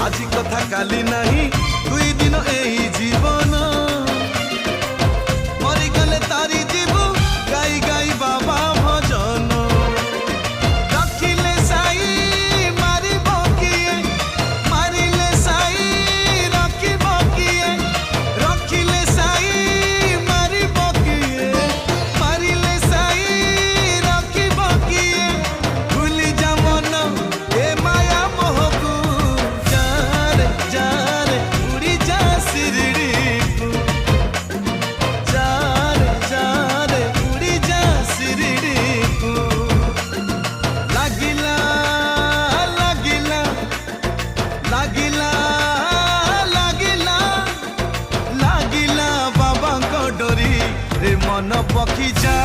আজি কথা কালি নাহি দুই দিন এই জীবন মরি গলে তারি জীব গাই গাই বাবা ভজন রখিলে সাই মারিব কিয়ে মারিলে সাই রখিব কিয়ে রখিলে সাই মারিব কিয়ে মারিলে সাই রখিব কিয়ে ভুলি যা মন এ মায়া মোহকু যারে যারে উড়ি যা শিরড়িকু যারে যারে উড়ি যা শিরড়িকু লাগিলা লাগিলা লাগিলা লাগিলা লাগিলা বাবাଙ୍କ ଡୋରି ରେ ମନ ପକ୍ଷୀ ଯା